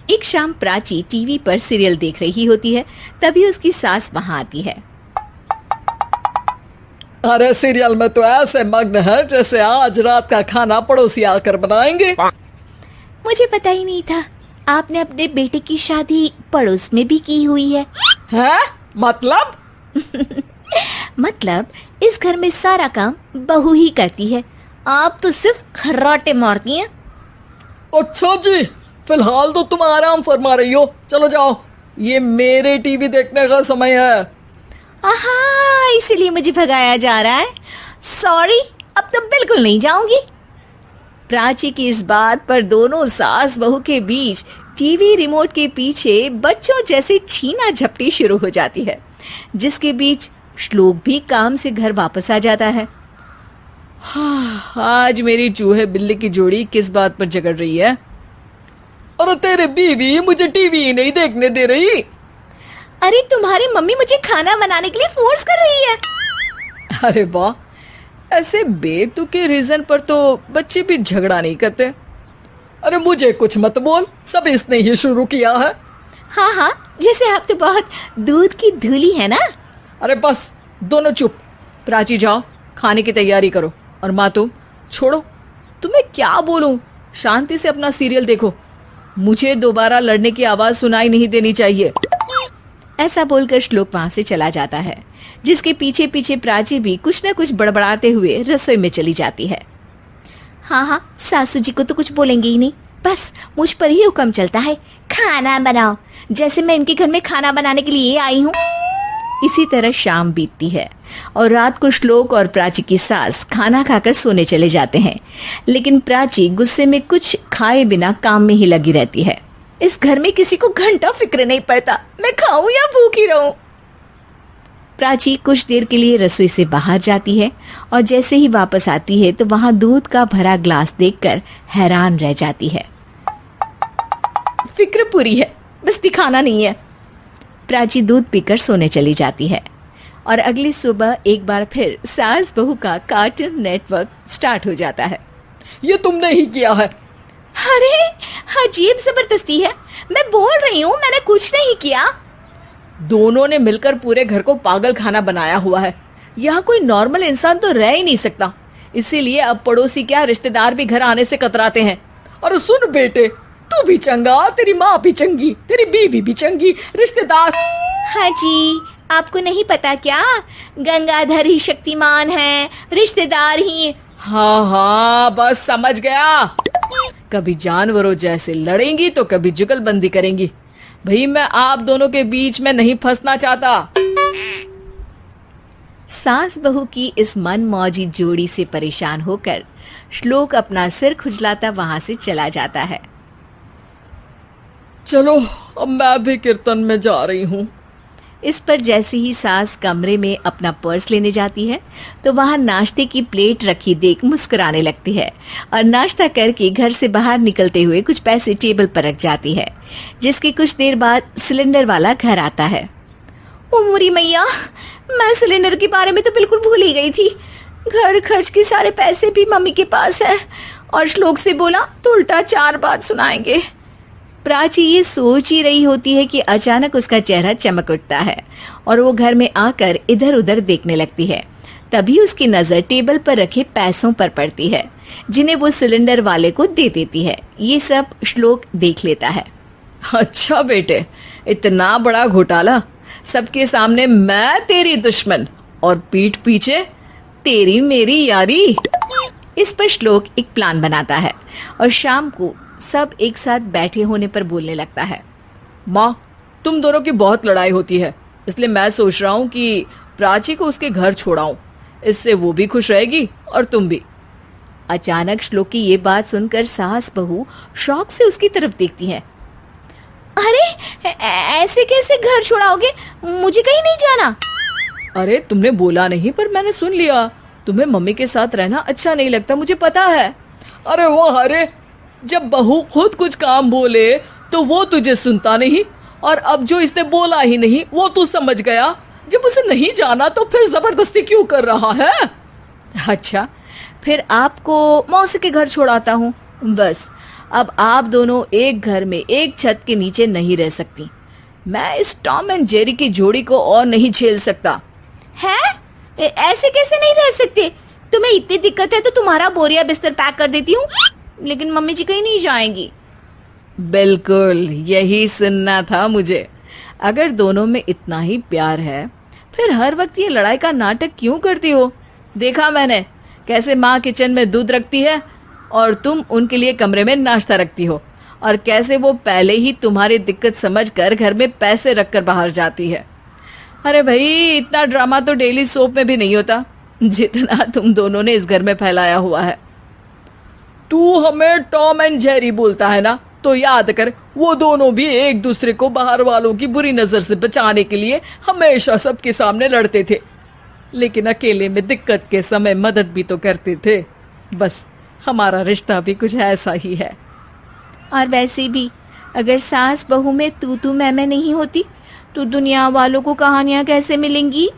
एक शाम प्राची टीवी पर सीरियल देख रही होती है। तभी उसकी सास वहां आती है। अरे सीरियल में तो ऐसे मग्न है जैसे आज रात का खाना पड़ोसी आकर बनाएंगे। मुझे पता ही नहीं था आपने अपने बेटे की शादी पड़ोस में भी की हुई है। हैं? मतलब? मतलब इस घर में सारा काम बहू ही करती है, आप तो सिर्फ खर्राटे मारती हैं। अच्छा जी, फिलहाल तो तुम आराम फरमा रही हो, चलो जाओ, ये मेरे टीवी देखने का समय है। आहा, इसीलिए मुझे भगाया जा रहा है। सॉरी, अब तो बिल्कुल नहीं जाऊंगी। प्राची की इस बात पर दोनों सास बहू के बीच टीवी रिमोट के पीछे बच्चों जैसे छीना झपटी शुरू हो जाती है, जिसके बीच श्लोक भी काम से घर वापस आ जाता है। हाँ, आज मेरी चूहे बिल्ली की जोड़ी किस बात पर झगड़ रही है? अरे तेरे बीवी मुझे टीवी ही नहीं देखने दे रही। अरे तुम्हारी मम्मी मुझे खाना बनाने के लिए फोर्स कर रही है। अरे वाह, ऐसे बेतुके रीजन पर तो बच्चे भी झगड़ा नहीं करते। अरे मुझे कुछ मत बोल, सब इसने ही शुरू किया है। हाँ हाँ, जैसे आप तो बहुत दूध की धूली है ना। अरे बस, दोनों चुप। प्राची जाओ, खाने की तैयारी करो। और माँ तुम छोड़ो, तुम्हें क्या बोलूं, शांति से अपना सीरियल देखो, मुझे दोबारा लड़ने की आवाज सुनाई नहीं देनी चाहिए। ऐसा बोलकर श्लोक वहां से चला जाता है, जिसके पीछे पीछे प्राची भी कुछ न कुछ बड़बड़ाते हुए रसोई में चली जाती है। हाँ हाँ, सासू जी को तो कुछ बोलेंगे ही नहीं, बस मुझ पर ही हुक्म चलता है, खाना बनाओ, जैसे मैं इनके घर में खाना बनाने के लिए आई हूँ। इसी तरह शाम बीतती है और रात को श्लोक और प्राची की सास खाना खाकर सोने चले जाते हैं, लेकिन प्राची गुस्से में कुछ खाए बिना काम में ही लगी रहती है। इस घर में किसी को घंटा फिक्र नहीं पड़ता मैं खाऊं या भूखी रहूं। प्राची कुछ देर के लिए रसोई से बाहर जाती है और जैसे ही वापस आती है तो वहां दूध का भरा ग्लास देखकर हैरान रह जाती है। फिक्र पूरी है, बस दिखाना नहीं है। प्राची दूध पीकर सोने चली जाती है और अगली सुबह एक बार फिर सास बहू का कार्टून नेटवर्क स्टार्ट हो जाता है। ये तुमने ही किया है। अरे अजीब जबरदस्ती है, मैं बोल रही हूँ मैंने कुछ नहीं किया। दोनों ने मिलकर पूरे घर को पागल खाना बनाया हुआ है। यहाँ कोई नॉर्मल इंसान तो रह ही नहीं सकता, इसीलिए अब पड़ोसी क्या रिश्तेदार भी घर आने से कतराते हैं। और सुन बेटे, तू भी चंगा, तेरी माँ भी चंगी, तेरी बीवी भी चंगी, रिश्तेदार। हाँ जी, आपको नहीं पता क्या, गंगाधर ही शक्तिमान है, रिश्तेदार ही। हाँ हाँ, बस समझ गया। कभी जानवरों जैसे लड़ेंगी तो कभी जुगलबंदी करेंगी। भाई मैं आप दोनों के बीच में नहीं फंसना चाहता। सास बहू की इस मनमौजी जोड़ी से परेशान होकर श्लोक अपना सिर खुजलाता वहां से चला जाता है। चलो अब मैं भी कीर्तन में जा रही हूँ। इस पर जैसे ही सास कमरे में अपना पर्स लेने जाती है तो वहां नाश्ते की प्लेट रखी देख मुस्कुराने लगती है और नाश्ता करके घर से बाहर निकलते हुए कुछ पैसे टेबल पर रख जाती है, जिसके कुछ देर बाद सिलेंडर वाला घर आता है। ओ मोरी मैया, मैं सिलेंडर के बारे में तो बिल्कुल भूल ही गई थी। घर खर्च के सारे पैसे भी मम्मी के पास है और श्लोक से बोला तो उल्टा 4 बात सुनाएंगे। प्राची ये सोच ही रही होती है कि अचानक उसका चेहरा चमक उठता है और वो घर में आकर इधर उधर देखने लगती है। तभी उसकी नजर टेबल पर रखे पैसों पर पड़ती है, जिन्हें वो सिलेंडर वाले को दे देती है। ये सब श्लोक देख लेता है। अच्छा बेटे, इतना बड़ा घोटाला, सबके सामने मैं तेरी दुश्मन और पीठ पीछे तेरी मेरी यारी। इस पर श्लोक एक प्लान बनाता है और शाम को सब एक साथ बैठे होने पर बोलने लगता है। माँ, तुम दोनों की बहुत लड़ाई होती है, इसलिए मैं सोच रहा हूँ कि प्राची को उसके घर छोड़ाऊं, इससे वो भी खुश रहेगी और तुम भी। अचानक श्लोक की ये बात सुनकर सास बहू शौक से उसकी तरफ देखती है। अरे ऐसे कैसे घर छोड़ाओगे, मुझे कहीं नहीं जाना। अरे तुमने बोला नहीं पर मैंने सुन लिया, तुम्हें मम्मी के साथ रहना अच्छा नहीं लगता, मुझे पता है। अरे वाह, अरे जब बहू खुद कुछ काम बोले तो वो तुझे सुनता नहीं, और अब जो इसने बोला ही नहीं वो तू समझ गया। जब उसे नहीं जाना तो फिर जबरदस्ती क्यों कर रहा है? अच्छा, फिर आपको मौसी के घर छोड़ाता हूँ, बस अब आप दोनों एक घर में एक छत के नीचे नहीं रह सकती। मैं इस टॉम एंड जेरी की जोड़ी को और नहीं झेल सकता। है? ऐसे कैसे नहीं रह सकते? तुम्हें इतनी दिक्कत है तो तुम्हारा बोरिया बिस्तर पैक कर देती हूँ, लेकिन मम्मी जी कहीं नहीं जाएंगी। बिल्कुल यही सुनना था मुझे। अगर दोनों में इतना ही प्यार है फिर हर वक्त ये लड़ाई का नाटक क्यों करती हो? देखा मैंने कैसे माँ किचन में दूध रखती है और तुम उनके लिए कमरे में नाश्ता रखती हो, और कैसे वो पहले ही तुम्हारी दिक्कत समझकर घर में पैसे रखकर बाहर जाती है। अरे भाई, इतना ड्रामा तो डेली सोप में भी नहीं होता जितना तुम दोनों ने इस घर में फैलाया हुआ है। तू हमें टॉम एंड जेरी बोलता है ना, तो याद कर वो दोनों भी एक दूसरे को बाहर वालों की बुरी नजर से बचाने के लिए हमेशा सबके सामने लड़ते थे, लेकिन अकेले में दिक्कत के समय मदद भी तो करते थे। बस हमारा रिश्ता भी कुछ ऐसा ही है। और वैसे भी अगर सास बहू में तू मैं नहीं होती तो दुनिया वालों को कहानियां कैसे मिलेंगी?